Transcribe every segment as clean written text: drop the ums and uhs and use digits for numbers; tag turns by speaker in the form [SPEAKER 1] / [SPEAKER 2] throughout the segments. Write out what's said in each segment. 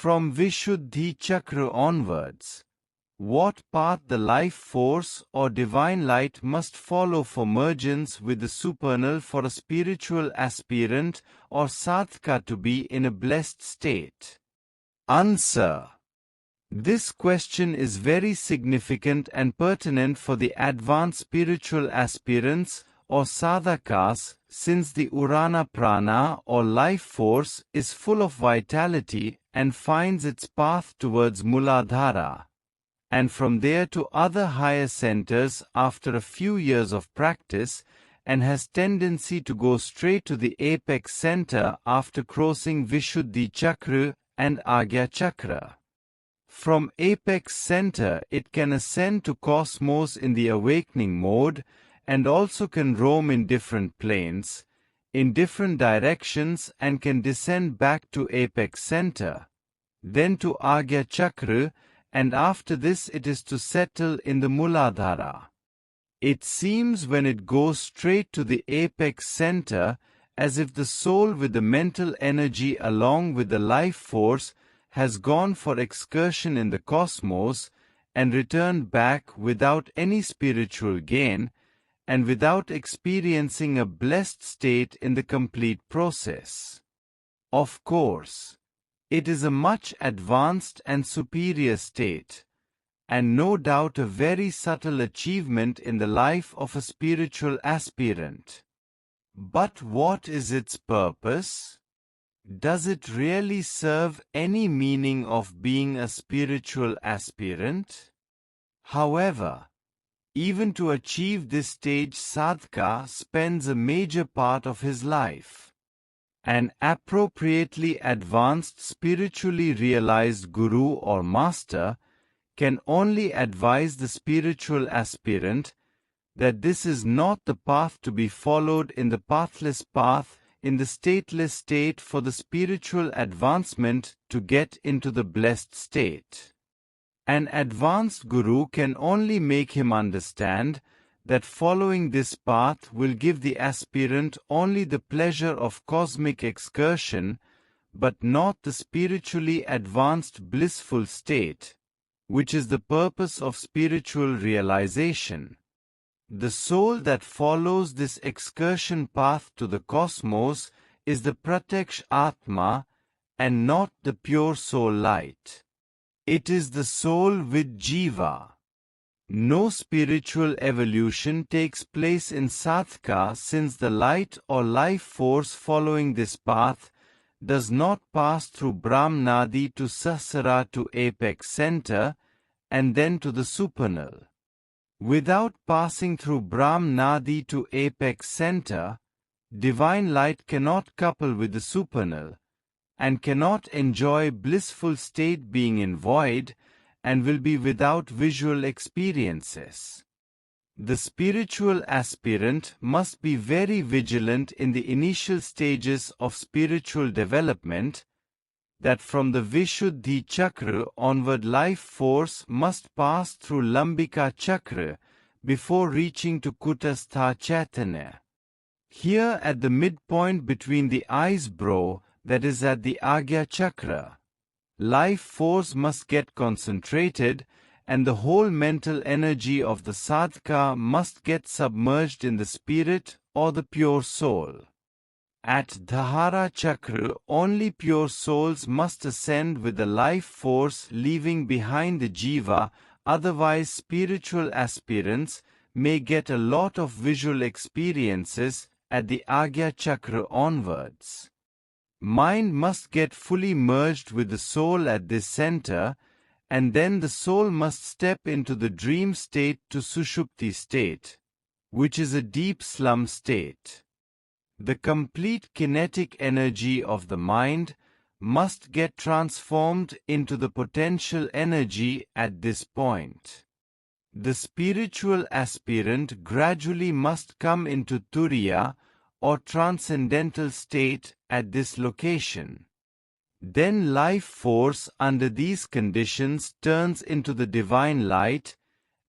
[SPEAKER 1] From Visuddhi Chakra onwards, what path the life force or divine light must follow for mergence with the supernal for a spiritual aspirant or sadhaka to be in a blessed state? Answer. This question is very significant and pertinent for the advanced spiritual aspirants or sadhakas, since the Udana Praana or life force is full of vitality and finds its path towards Muladhara, and from there to other higher centers after a few years of practice, and has tendency to go straight to the apex center after crossing Visuddhi Chakra and Ajna Chakra. From apex center it can ascend to cosmos in the awakening mode, and also can roam in different planes, in different directions, and can descend back to apex center, then to Ajna Chakra, and after this it is to settle in the Muladhara. It seems when it goes straight to the apex center, as if the soul with the mental energy along with the life force has gone for excursion in the cosmos and returned back without any spiritual gain, and without experiencing a blessed state in the complete process. Of course, it is a much advanced and superior state, and no doubt a very subtle achievement in the life of a spiritual aspirant. But what is its purpose? Does it really serve any meaning of being a spiritual aspirant? However, even to achieve this stage, sadhaka spends a major part of his life. An appropriately advanced spiritually realized guru or master can only advise the spiritual aspirant that this is not the path to be followed in the pathless path, in the stateless state, for the spiritual advancement to get into the blessed state. An advanced guru can only make him understand that following this path will give the aspirant only the pleasure of cosmic excursion, but not the spiritually advanced blissful state, which is the purpose of spiritual realization. The soul that follows this excursion path to the cosmos is the Pratyaksh Atma, and not the pure soul light. It is the soul with jiva. No spiritual evolution takes place in sadhaka, since the light or life force following this path does not pass through Brahm Naadi to Sahasrara to Apex Center and then to the Supernal. Without passing through Brahm Naadi to Apex Center, divine light cannot couple with the Supernal, and cannot enjoy blissful state being in void, and will be without visual experiences. The spiritual aspirant must be very vigilant in the initial stages of spiritual development, that from the Visuddhi Chakra onward life force must pass through Lambika Chakra before reaching to Kutastha Chaitanya. Here at the midpoint between the eyebrow, that is at the Ajna Chakra, life force must get concentrated, and the whole mental energy of the sadhaka must get submerged in the spirit or the pure soul. At Dhara Chakra, only pure souls must ascend with the life force leaving behind the jiva, otherwise spiritual aspirants may get a lot of visual experiences at the Ajna Chakra onwards. Mind must get fully merged with the soul at this center, and then the soul must step into the dream state to Sushupti state, which is a deep slum state. The complete kinetic energy of the mind must get transformed into the potential energy at this point. The spiritual aspirant gradually must come into Turiya or transcendental state at this location. Then life force under these conditions turns into the divine light,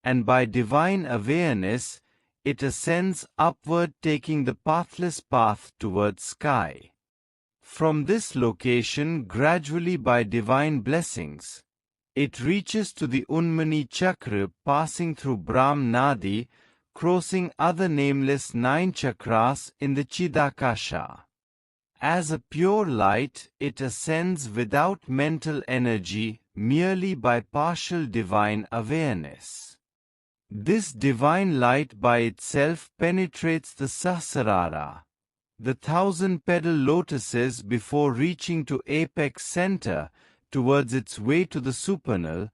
[SPEAKER 1] and by divine awareness it ascends upward, taking the pathless path towards sky. From this location, gradually by divine blessings, it reaches to the Unmani Chakra, passing through Brahm Naadi, crossing other nameless 9 chakras in the Chidakasha. As a pure light, it ascends without mental energy, merely by partial divine awareness. This divine light by itself penetrates the Sahasrara, the 1,000-petal lotuses, before reaching to Apex Center, towards its way to the Supernal,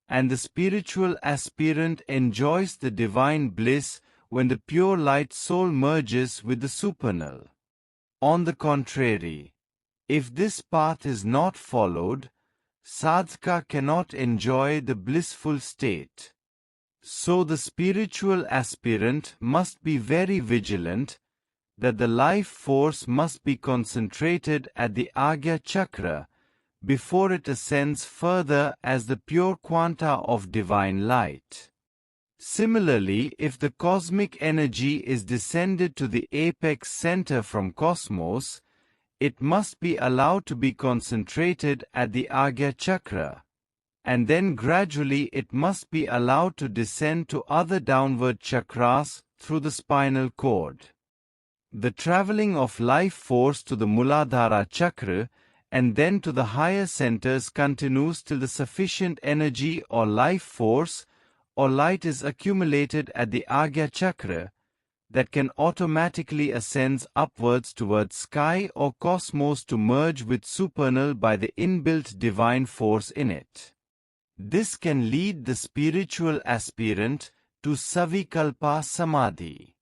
[SPEAKER 1] and the spiritual aspirant enjoys the divine bliss when the pure light soul merges with the Supernal. On the contrary, if this path is not followed, Sadhaka cannot enjoy the blissful state. So the spiritual aspirant must be very vigilant that the life force must be concentrated at the Ajna Chakra before it ascends further as the pure quanta of divine light. Similarly, if the cosmic energy is descended to the apex center from cosmos, it must be allowed to be concentrated at the Ajna Chakra, and then gradually it must be allowed to descend to other downward chakras through the spinal cord. The traveling of life force to the Muladhara Chakra and then to the higher centers continues till the sufficient energy or life force or light is accumulated at the Ajna Chakra that can automatically ascend upwards towards sky or cosmos to merge with Supernal by the inbuilt divine force in it. This can lead the spiritual aspirant to Savikalpa Samadhi.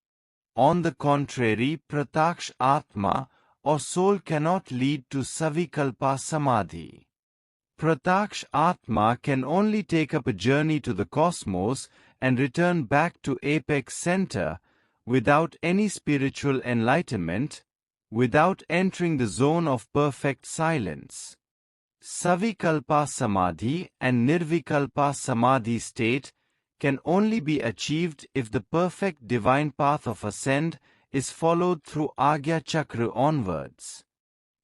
[SPEAKER 1] On the contrary, Prataksh Atma or soul cannot lead to Savikalpa Samadhi. Prataksh Atma can only take up a journey to the cosmos and return back to apex center without any spiritual enlightenment, without entering the zone of perfect silence. Savikalpa Samadhi and Nirvikalpa Samadhi state can only be achieved if the perfect divine path of ascent is followed through Ajna Chakra onwards.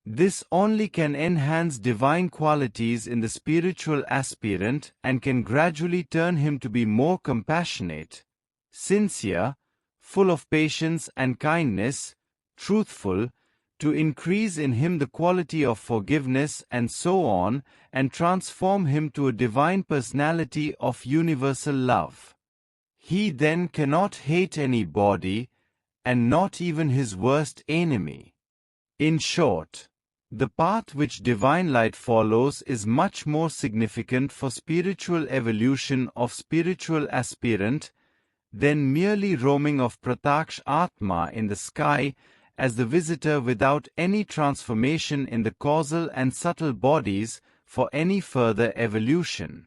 [SPEAKER 1] This only can enhance divine qualities in the spiritual aspirant and can gradually turn him to be more compassionate, sincere, full of patience and kindness, truthful, to increase in him the quality of forgiveness and so on, and transform him to a divine personality of universal love. He then cannot hate anybody, and not even his worst enemy. In short, the path which divine light follows is much more significant for spiritual evolution of spiritual aspirant than merely roaming of Prataksh Atma in the sky as the visitor without any transformation in the causal and subtle bodies for any further evolution.